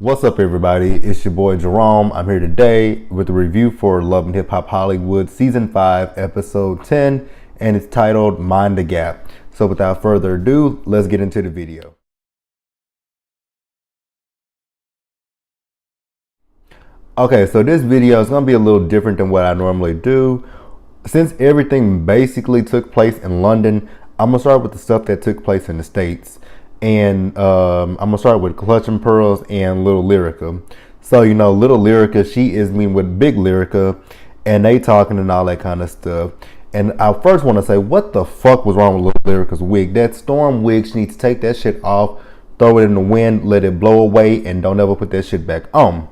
What's up, everybody? It's your boy Jerome. I'm here today with a review for Love and Hip Hop Hollywood Season 5, Episode 10, and it's titled Mind the Gap. So without further ado, let's get into the video. Okay, so this video is going to be a little different than what I normally do. Since everything basically took place in London, I'm going to start with the stuff that took place in the States. And I'm going to start with Clutching Pearls and Little Lyrica. So, Little Lyrica, she is meeting with Big Lyrica, and they talking and all that kind of stuff. And I first want to say, what the fuck was wrong with Little Lyrica's wig? That storm wig, she needs to take that shit off, throw it in the wind, let it blow away, and don't ever put that shit back on.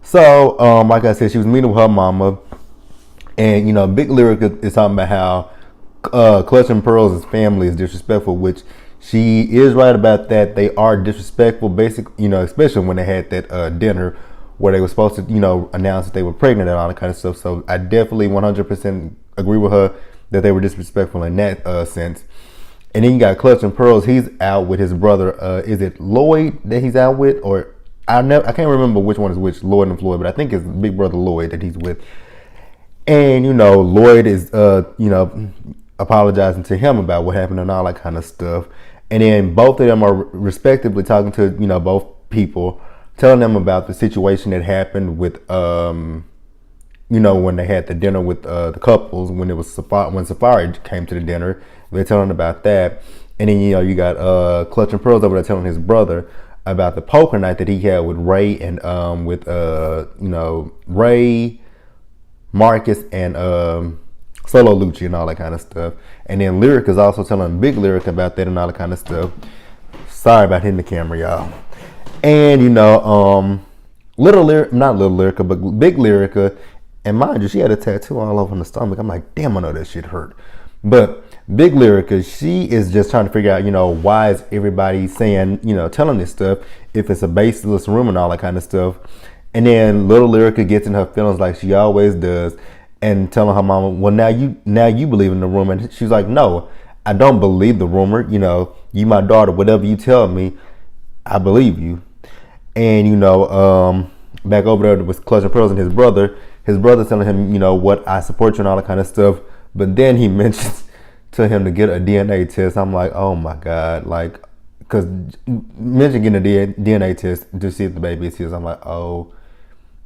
So, like I said, she was meeting with her mama, and Big Lyrica is talking about how Clutching Pearls' family is disrespectful, which she is right about that. They are disrespectful, especially when they had that dinner where they were supposed to, announce that they were pregnant and all that kind of stuff. So I definitely 100% agree with her that they were disrespectful in that sense. And then you got Clutching Pearls. He's out with his brother. Is it Lloyd that he's out with, or I can't remember which one is which, Lloyd and Floyd, but I think it's big brother Lloyd that he's with. And Lloyd is apologizing to him about what happened and all that kind of stuff. And then both of them are respectively talking to both people, telling them about the situation that happened with when they had the dinner with the couples, when Safari came to the dinner. They're telling about that. And then you got Clutching Pearls over there telling his brother about the poker night that he had with Ray and Ray, Marcus, and Solo Lucci and all that kind of stuff. And then Lyric is also telling Big Lyric about that and all that kind of stuff. Sorry about hitting the camera, y'all. And not Little Lyrica, but Big Lyrica, and mind you, she had a tattoo all over the stomach. I'm like, damn, I know that shit hurt. But Big Lyrica, she is just trying to figure out, why is everybody saying, telling this stuff if it's a baseless rumor and all that kind of stuff. And then Little Lyrica gets in her feelings like she always does, and telling her mama, well, now you believe in the rumor. And she's like, no, I don't believe the rumor. You my daughter, whatever you tell me, I believe you. And back over there with Clutching Pearls and his brother telling him, what, I support you and all that kind of stuff. But then he mentions to him to get a DNA test. I'm like, oh my God, like, because mention getting a DNA test to see if the baby is his. I'm like, oh,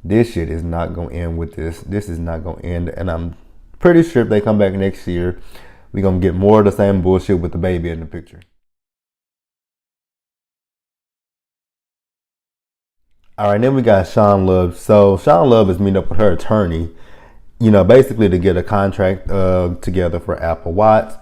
this shit is not going to end with this. This is not going to end. And I'm pretty sure if they come back next year, we're going to get more of the same bullshit with the baby in the picture. All right, then we got Sean Love. So Sean Love is meeting up with her attorney, basically to get a contract together for Apple Watch.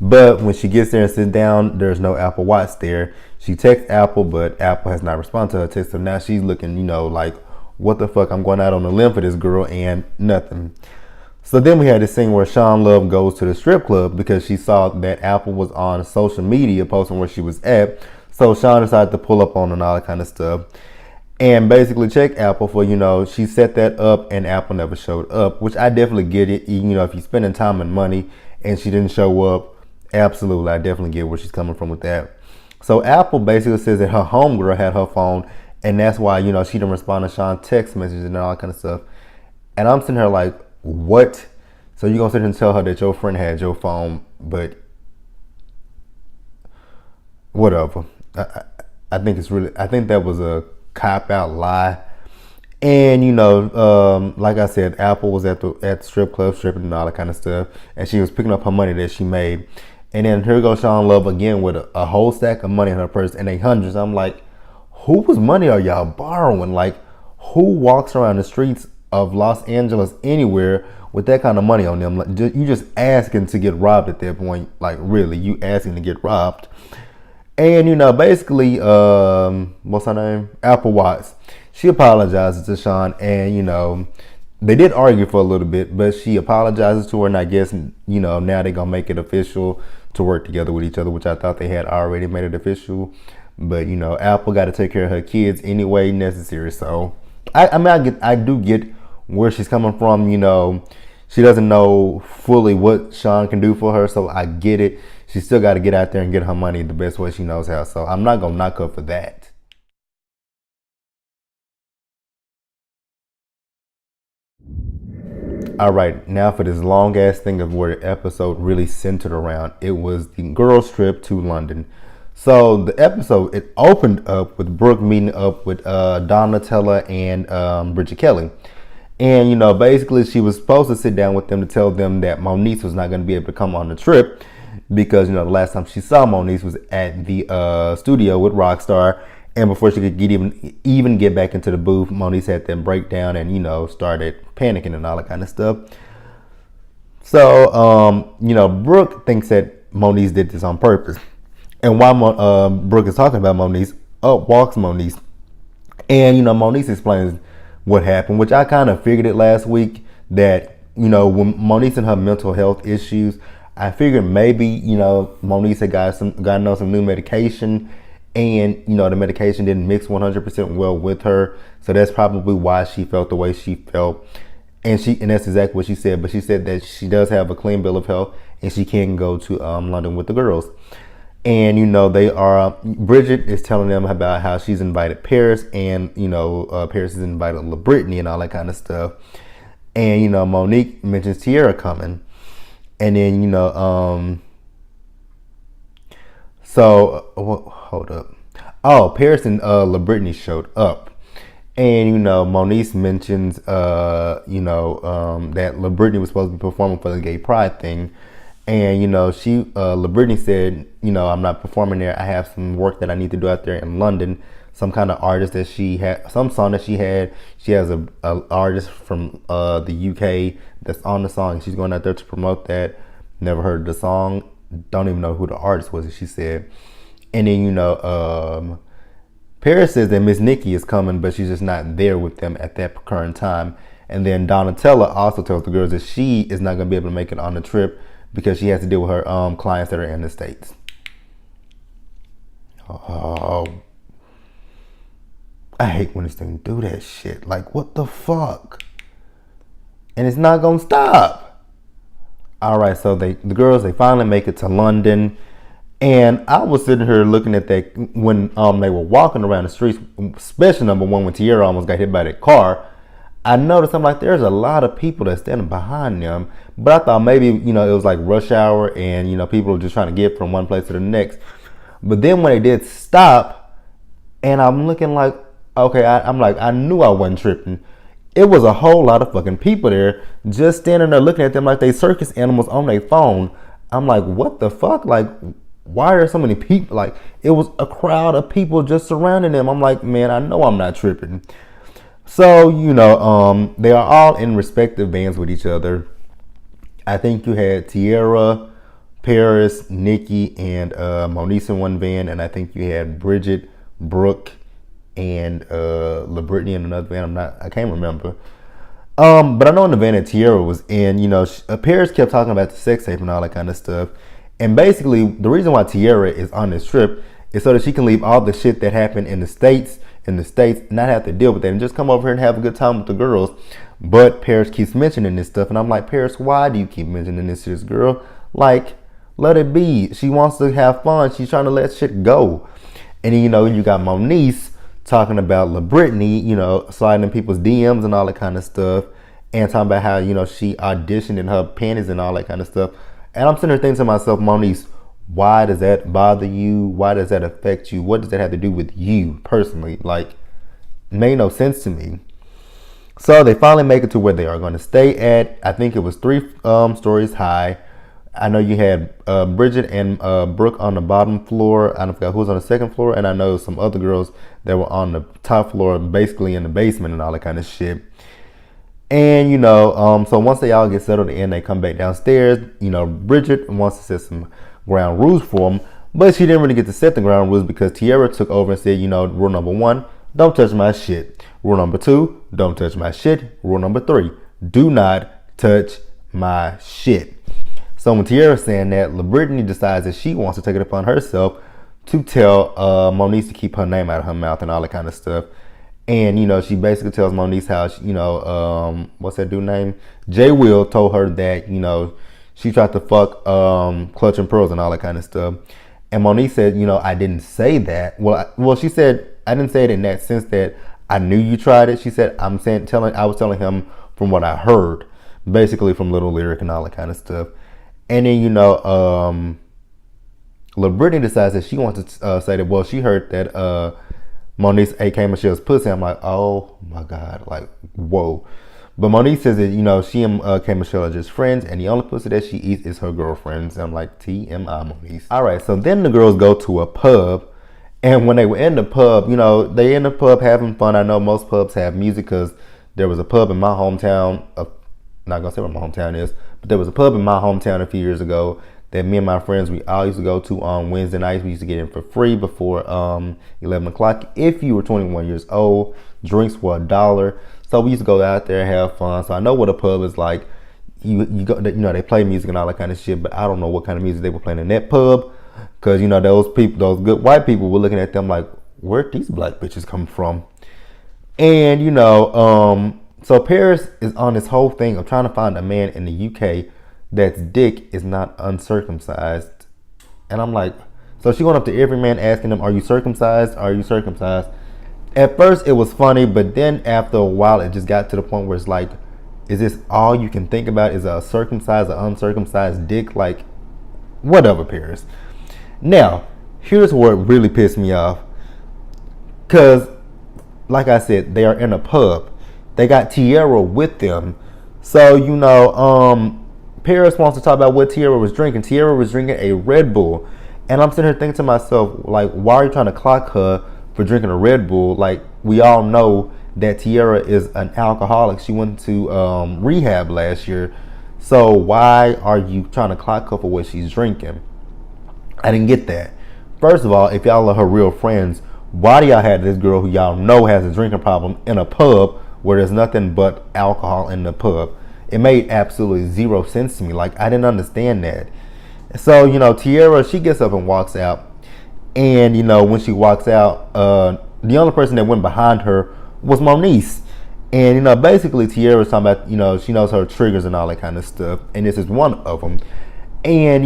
But when she gets there and sits down, there's no Apple Watch there. She texts Apple, but Apple has not responded to her text. So now she's looking, like, what the fuck, I'm going out on a limb for this girl, and nothing. So then we had this scene where Sean Love goes to the strip club because she saw that Apple was on social media posting where she was at. So Sean decided to pull up on her and all that kind of stuff, and basically check Apple for, she set that up and Apple never showed up, which I definitely get it. If you're spending time and money and she didn't show up, absolutely, I definitely get where she's coming from with that. So Apple basically says that her homegirl had her phone, and that's why, she didn't respond to Sean's text messages and all that kind of stuff. And I'm sitting here like, what? So you're going to sit here and tell her that your friend had your phone, but whatever. I think that was a cop-out lie. And, like I said, Apple was at the strip club stripping and all that kind of stuff. And she was picking up her money that she made. And then here goes Sean Love again with a whole stack of money in her purse and $800s. I'm like, whose money are y'all borrowing? Like, who walks around the streets of Los Angeles anywhere with that kind of money on them? Like, you just asking to get robbed at that point. Like, really, you asking to get robbed. And, basically, what's her name? Apple Watch. She apologizes to Sean, and, they did argue for a little bit, but she apologizes to her, and I guess, now they're going to make it official to work together with each other, which I thought they had already made it official. But, Apple got to take care of her kids anyway necessary. So, I do get where she's coming from. She doesn't know fully what Sean can do for her, so I get it. She still got to get out there and get her money the best way she knows how. So I'm not going to knock her for that. All right, now for this long ass thing of where the episode really centered around. It was the girls' trip to London. So the episode, it opened up with Brooke meeting up with Donatella and Bridget Kelly. And, basically she was supposed to sit down with them to tell them that Moniece was not going to be able to come on the trip because, the last time she saw Moniece was at the studio with Rockstar. And before she could even get back into the booth, Moniece had them break down and, started panicking and all that kind of stuff. So, Brooke thinks that Moniece did this on purpose. And while Brooke is talking about Moniece, up walks Moniece. And, Moniece explains what happened, which I kind of figured it last week that, when Moniece and her mental health issues, I figured maybe, Moniece had gotten on some new medication and, the medication didn't mix 100% well with her. So that's probably why she felt the way she felt. And that's exactly what she said. But she said that she does have a clean bill of health and she can go to London with the girls. And, Bridget is telling them about how she's invited Paris and, Paris is invited LaBrittany and all that kind of stuff. And, Monique mentions Tierra coming. And then, hold up. Oh, Paris and LaBrittany showed up. And, Moniece mentions, that LaBrittany was supposed to be performing for the gay pride thing. And, LaBrittany said, I'm not performing there. I have some work that I need to do out there in London. Some kind of artist that she had, some song that she had. She has a artist from the UK that's on the song. She's going out there to promote that. Never heard the song. Don't even know who the artist was, she said. And then, Paris says that Miss Nikki is coming, but she's just not there with them at that current time. And then Donatella also tells the girls that she is not going to be able to make it on the trip because she has to deal with her clients that are in the States. Oh, I hate when this thing do that shit. Like, what the fuck? And it's not gonna stop. All right, so the girls, they finally make it to London. And I was sitting here looking at that when they were walking around the streets, especially number one when Tierra almost got hit by that car. I noticed, I'm like, there's a lot of people that's standing behind them. But I thought maybe, it was like rush hour and, people are just trying to get from one place to the next. But then when they did stop, and I'm looking like, okay, I knew I wasn't tripping. It was a whole lot of fucking people there just standing there looking at them like they circus animals on their phone. I'm like, what the fuck? Like, why are there so many people? Like, it was a crowd of people just surrounding them. I'm like, man, I know I'm not tripping. So, they are all in respective bands with each other. I think you had Tierra, Paris, Nikki, and Moniece in one band. And I think you had Bridget, Brooke, and LaBrittany in another band. I can't remember. But I know in the band that Tierra was in, Paris kept talking about the sex tape and all that kind of stuff. And basically, the reason why Tierra is on this trip is so that she can leave all the shit that happened in the States, not have to deal with that and just come over here and have a good time with the girls. But Paris keeps mentioning this stuff. And I'm like, Paris, why do you keep mentioning this to this girl? Like, let it be. She wants to have fun. She's trying to let shit go. And then, you got Moniece talking about LaBrittany, sliding in people's DMs and all that kind of stuff. And talking about how, she auditioned in her panties and all that kind of stuff. And I'm sitting there thinking to myself, Moniece, why does that bother you? Why does that affect you? What does that have to do with you personally? Like, it made no sense to me. So they finally make it to where they are going to stay at. I think it was 3 stories high. I know you had Bridget and Brooke on the bottom floor. I don't forget who was on the second floor. And I know some other girls that were on the top floor, basically in the basement and all that kind of shit. And, so once they all get settled in, they come back downstairs. Bridget wants to set some ground rules for them. But she didn't really get to set the ground rules because Tierra took over and said, rule number 1, don't touch my shit. Rule number 2, don't touch my shit. Rule number 3, do not touch my shit. So when Tierra's saying that, LaBrittany decides that she wants to take it upon herself to tell Moniece to keep her name out of her mouth and all that kind of stuff. And, she basically tells Moniece how, what's that dude name? Jay Will told her that, she tried to fuck Clutch and Pearls and all that kind of stuff. And Moniece said, I didn't say that. Well, she said, I didn't say it in that sense that I knew you tried it. She said, I was telling him from what I heard. basically from Little Lyric and all that kind of stuff. And then Lil Brittany decides that she wants to say that, well, she heard that Moniece ate K Michelle's pussy. I'm like, oh my God, like, whoa. But Moniece says that, she and K Michelle are just friends, and the only pussy that she eats is her girlfriend's. I'm like, TMI, Moniece. All right, so then the girls go to a pub, and when they were in the pub, they in the pub having fun. I know most pubs have music because there was a pub in my hometown. Not gonna say where my hometown is, but there was a pub in my hometown a few years ago that me and my friends, we all used to go to on Wednesday nights. We used to get in for free before 11 o'clock. If you were 21 years old, drinks were $1. So we used to go out there and have fun. So I know what a pub is like. You go, they play music and all that kind of shit, but I don't know what kind of music they were playing in that pub. Cause those people, those good white people were looking at them like, where'd these black bitches come from? And so Paris is on this whole thing of trying to find a man in the UK that's dick is not uncircumcised. And I'm like, so she went up to every man asking them, are you circumcised? Are you circumcised? At first it was funny, but then after a while it just got to the point where it's like, is this all you can think about? Is a circumcised or uncircumcised dick? Like, whatever, Paris. Now, here's where it really pissed me off. Because, like I said, they are in a pub. They got Tierra with them. So, Paris wants to talk about what Tierra was drinking. Tierra was drinking a Red Bull. And I'm sitting here thinking to myself, like, why are you trying to clock her for drinking a Red Bull? Like, we all know that Tierra is an alcoholic. She went to rehab last year. So why are you trying to clock her for what she's drinking? I didn't get that. First of all, if y'all are her real friends, why do y'all have this girl who y'all know has a drinking problem in a pub where there's nothing but alcohol in the pub? It made absolutely zero sense to me. Like, I didn't understand that. So, Tierra, she gets up and walks out. And, when she walks out, the only person that went behind her was Moniece. And, basically Tierra's talking about, she knows her triggers and all that kind of stuff. And this is one of them. And,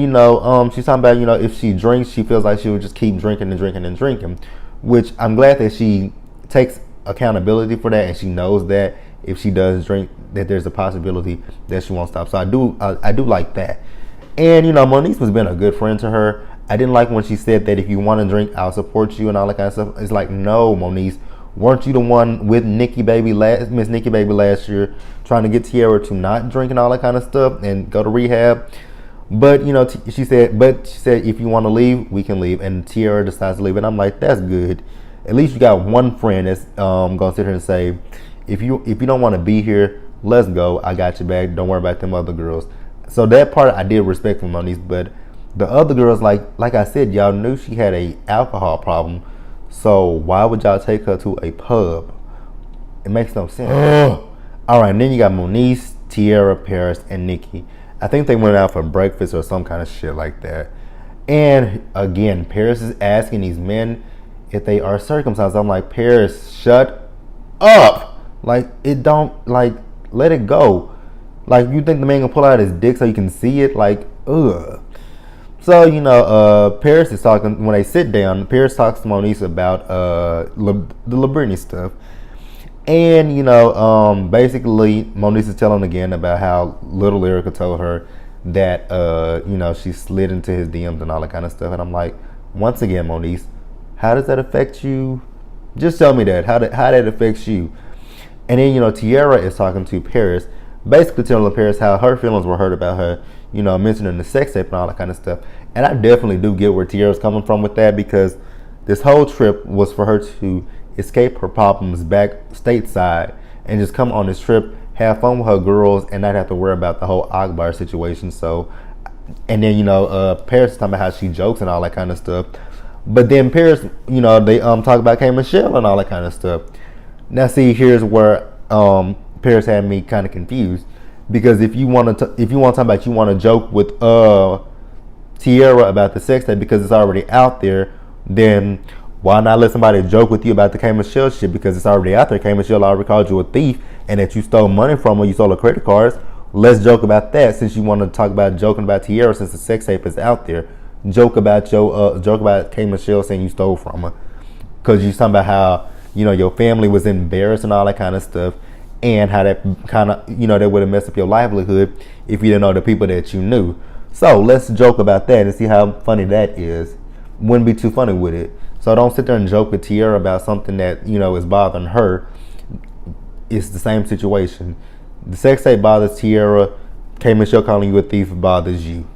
she's talking about, if she drinks, she feels like she would just keep drinking and drinking and drinking. Which I'm glad that she takes accountability for that, and she knows that if she does drink, that there's a possibility that she won't stop. So I do like that. And Moniece has been a good friend to her. I didn't like when she said that if you want to drink, I'll support you and all that kind of stuff. It's like, no, Moniece, weren't you the one with Miss Nikki Baby last year, trying to get Tierra to not drink and all that kind of stuff and go to rehab? But she said if you want to leave, we can leave. And Tierra decides to leave, and I'm like, that's good. At least you got one friend that's gonna sit here and say, if you don't want to be here, let's go. I got your back. Don't worry about them other girls. So that part I did respect from Moniece, but the other girls, like I said, y'all knew she had a alcohol problem. So why would y'all take her to a pub? It makes no sense. All right, and then you got Moniece, Tierra, Paris, and Nikki. I think they went out for breakfast or some kind of shit like that. And again, Paris is asking these men if they are circumcised. I'm like, Paris, shut up. Like, let it go. Like, you think the man gonna pull out his dick so you can see it? Like, ugh. So, Paris is talking, when they sit down, Paris talks to Moniece about the Lil Brittany stuff. And, basically, Moniece is telling again about how Little Lyrica told her that, she slid into his DMs and all that kind of stuff. And I'm like, once again, Moniece, how does that affect you? Just tell me that. How that affects you? And then, Tierra is talking to Paris, basically telling Paris how her feelings were hurt about her, mentioning the sex tape and all that kind of stuff. And I definitely do get where Tierra's coming from with that, because this whole trip was for her to escape her problems back stateside and just come on this trip, have fun with her girls, and not have to worry about the whole Akbar situation. So, and then Paris is talking about how she jokes and all that kind of stuff. But then Paris, they talk about K Michelle and all that kind of stuff. Now, see, here's where Paris had me kind of confused, because if you want to talk about, you want to joke with Tierra about the sex tape because it's already out there, then why not let somebody joke with you about the K Michelle shit because it's already out there? K Michelle already called you a thief and that you stole money from her, you stole her credit cards. Let's joke about that, since you want to talk about joking about Tierra since the sex tape is out there. Joke about K Michelle saying you stole from her, because you talking about how your family was embarrassed and all that kind of stuff. and how that kind of, that would have messed up your livelihood if you didn't know the people that you knew. So let's joke about that and see how funny that is. Wouldn't be too funny with it. So don't sit there and joke with Tierra about something that, is bothering her. It's the same situation. The sex tape bothers Tierra. K Michelle calling you a thief bothers you.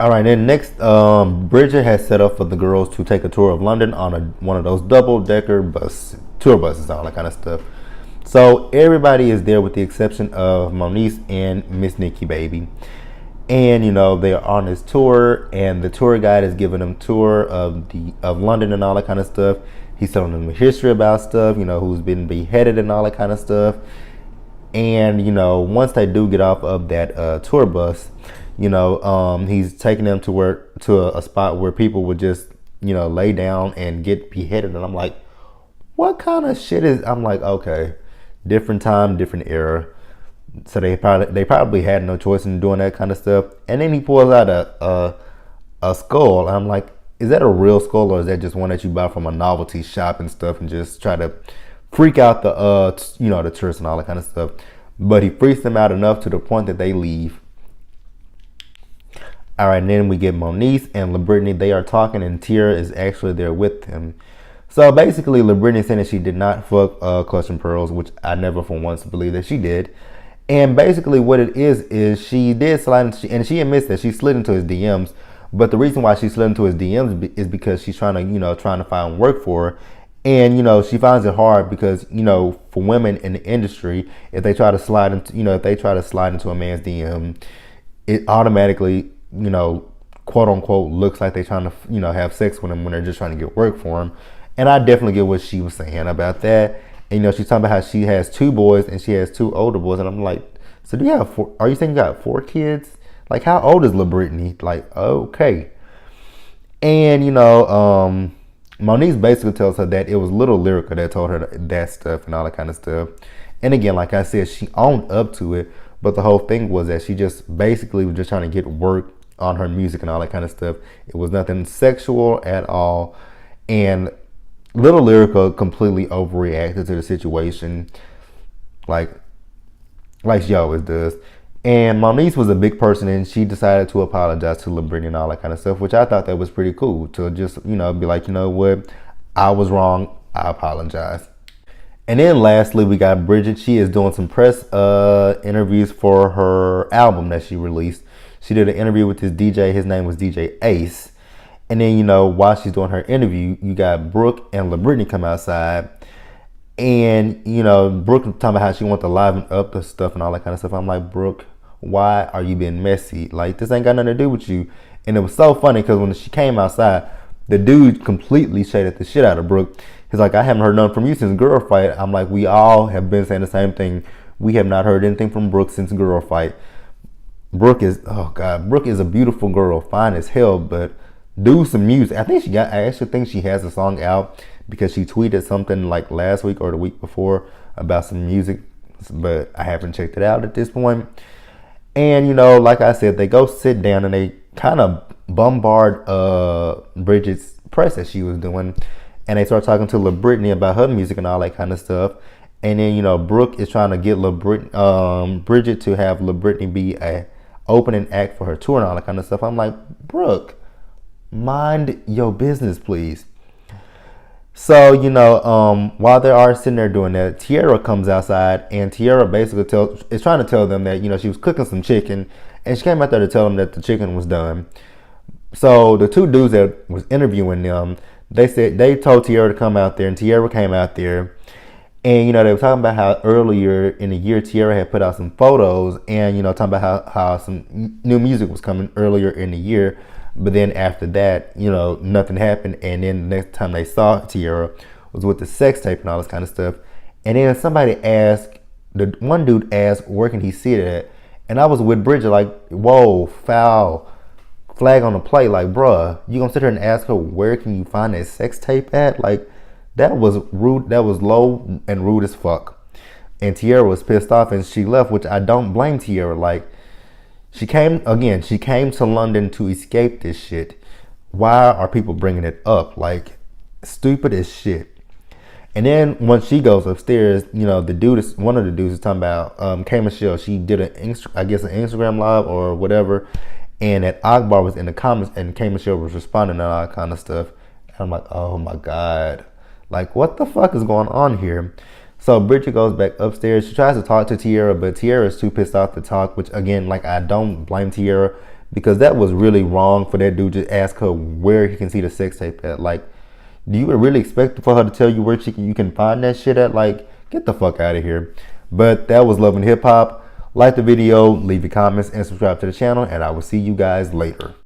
All right, then next, Bridget has set up for the girls to take a tour of London on one of those double-decker tour buses, all that kind of stuff. So everybody is there with the exception of Moniece and Miss Nikki Baby. And they are on this tour, and the tour guide is giving them tour of London and all that kind of stuff. He's telling them the history about stuff, who's been beheaded and all that kind of stuff. And once they do get off of that tour bus, he's taking them to a spot where people would just lay down and get beheaded. And I'm like, what kind of shit is? I'm like, okay, different time, different era. So they probably had no choice in doing that kind of stuff. And then he pulls out a skull. I'm like, is that a real skull, or is that just one that you buy from a novelty shop and stuff and just try to freak out the the tourists and all that kind of stuff? But he freaks them out enough to the point that they leave. All right, and then we get Moniece and LaBrittany. They are talking, and Tierra is actually there with them. So basically, LaBrittany said that she did not fuck Clutch and Pearls, which I never for once believed that she did. And basically what it is she did slide into, and she admits that she slid into his DMs. But the reason why she slid into his DMs is because she's trying to find work for her. And, she finds it hard because, for women in the industry, if they try to slide into a man's DM, it automatically, quote unquote, looks like they're trying to, have sex with him when they're just trying to get work for him. And I definitely get what she was saying about that. And, she's talking about how she has 2 boys and she has 2 older boys. And I'm like, so do you have 4? Are you saying you got 4 kids? Like, how old is LaBrittany? Like, okay. And, Moniece basically tells her that it was Little Lyrica that told her that stuff and all that kind of stuff. And again, like I said, she owned up to it. But the whole thing was that she just basically was just trying to get work on her music and all that kind of stuff. It was nothing sexual at all. And Little Lyrica completely overreacted to the situation. Like she always does. And Moniece was a big person, and she decided to apologize to LaBrittany and all that kind of stuff, which I thought that was pretty cool, to just, be like, you know what, I was wrong, I apologize. And then lastly, we got Bridget. She is doing some press interviews for her album that she released. She did an interview with this DJ. His name was DJ Ace. And then, while she's doing her interview, you got Brooke and LaBrittany come outside. And, Brooke talking about how she wants to liven up the stuff and all that kind of stuff. I'm like, Brooke, why are you being messy? Like, this ain't got nothing to do with you. And it was so funny because when she came outside, the dude completely shaded the shit out of Brooke. He's like, I haven't heard nothing from you since Girl Fight. I'm like, we all have been saying the same thing. We have not heard anything from Brooke since Girl Fight. Brooke is a beautiful girl, fine as hell, but do some music. I actually think she has a song out because she tweeted something like last week or the week before about some music, but I haven't checked it out at this point. And, like I said, they go sit down and they kind of bombard Bridget's press that she was doing. And they start talking to LaBrittany about her music and all that kind of stuff. And then, Brooke is trying to get Bridget to have LaBrittany be a opening act for her tour and all that kind of stuff. I'm like, Brooke, mind your business, please. So, while they are sitting there doing that, Tierra comes outside, and Tierra basically is trying to tell them that, she was cooking some chicken, and she came out there to tell them that the chicken was done. So the 2 dudes that was interviewing them, they told Tierra to come out there, and Tierra came out there. And, they were talking about how earlier in the year, Tierra had put out some photos and, talking about how some new music was coming earlier in the year. But then after that, nothing happened. And then the next time they saw Tierra was with the sex tape and all this kind of stuff. And then the one dude asked, where can he see it at? And I was with Bridget like, whoa, foul, flag on the play. Like, bruh, you gonna sit here and ask her, where can you find that sex tape at? Like, that was rude. That was low and rude as fuck. And Tierra was pissed off and she left, which I don't blame Tierra. Like, she came to London to escape this shit. Why are people bringing it up? Like, stupid as shit. And then once she goes upstairs, you know, one of the dudes is talking about K Michelle. She did an Instagram live or whatever, and that Akbar was in the comments, and K Michelle was responding to all that kind of stuff. And I'm like, oh my god, like what the fuck is going on here? So Bridget goes back upstairs. She tries to talk to Tierra, but Tierra is too pissed off to talk. Which again, like I don't blame Tierra because that was really wrong for that dude to ask her where he can see the sex tape at. Like, do you really expect for her to tell you where you can find that shit at? Like, get the fuck out of here. But that was Love and Hip Hop. Like the video, leave your comments, and subscribe to the channel, and I will see you guys later.